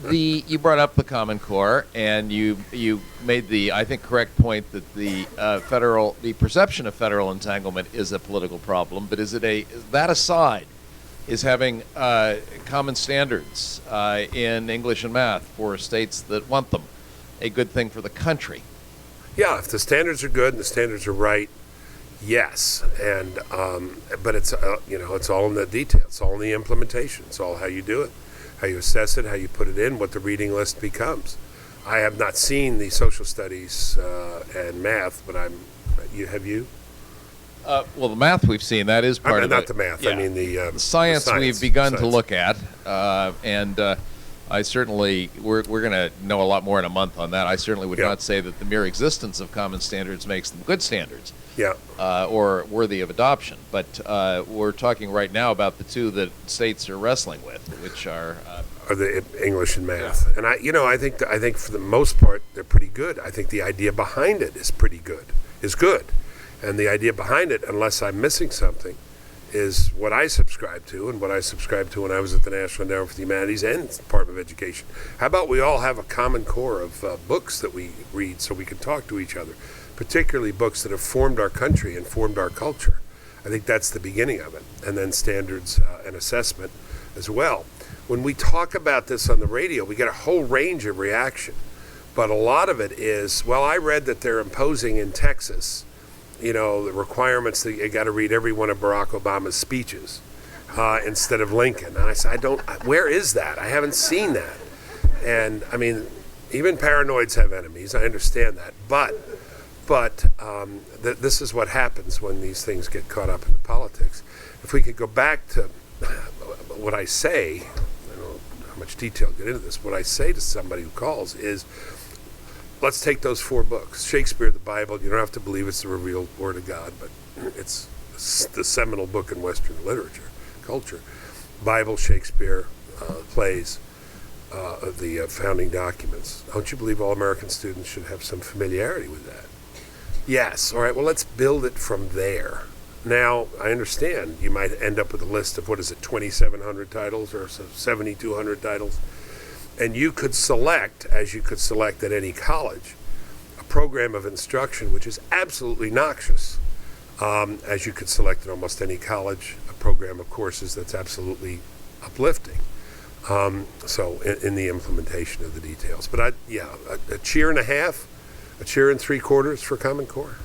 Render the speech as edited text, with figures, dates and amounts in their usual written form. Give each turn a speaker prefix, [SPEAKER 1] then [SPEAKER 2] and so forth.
[SPEAKER 1] You brought up the Common Core, and you made the, I think, correct point that the perception of federal entanglement is a political problem. But that aside, is having common standards in English and math for states that want them a good thing for the country?
[SPEAKER 2] Yeah, if the standards are good and the standards are right, yes. And but it's it's all in the details. It's all in the implementation. It's all how you do it, how you assess it, how you put it in, what the reading list becomes. I have not seen the social studies and math, but have you?
[SPEAKER 1] Well, the math we've seen, that is part of it.
[SPEAKER 2] Not the math.
[SPEAKER 1] Yeah.
[SPEAKER 2] I mean the
[SPEAKER 1] science,
[SPEAKER 2] the
[SPEAKER 1] we've begun
[SPEAKER 2] science.
[SPEAKER 1] to look at, and I certainly we're going to know a lot more in a month on that. I certainly would not say that the mere existence of common standards makes them good standards, or worthy of adoption. But we're talking right now about the two that states are wrestling with, which are
[SPEAKER 2] the English and math. Yeah. And I think for the most part they're pretty good. I think the idea behind it is good, and the idea behind it, unless I'm missing something, is what I subscribe to, and what I subscribed to when I was at the National Endowment for the Humanities and Department of Education. How about we all have a common core of books that we read so we can talk to each other, particularly books that have formed our country and formed our culture. I think that's the beginning of it, and then standards and assessment as well. When we talk about this on the radio, we get a whole range of reaction, but a lot of it is, well, I read that they're imposing in Texas the requirements that you got to read every one of Barack Obama's speeches instead of Lincoln. And I said, where is that? I haven't seen that. And I mean, even paranoids have enemies. I understand that. But this is what happens when these things get caught up in the politics. If we could go back to what I say, I don't know how much detail to get into this, what I say to somebody who calls is, let's take those 4 books. Shakespeare, the Bible, you don't have to believe it's the revealed word of God, but it's the seminal book in Western literature, culture. Bible, Shakespeare, plays, the founding documents. Don't you believe all American students should have some familiarity with that? Yes. All right, well, let's build it from there. Now, I understand you might end up with a list of, 2,700 titles or 7,200 titles. And you could select, as you could select at any college, a program of instruction which is absolutely noxious, as you could select at almost any college, a program of courses that's absolutely uplifting. So in the implementation of the details. But a cheer and a half, a cheer and 3/4 for Common Core.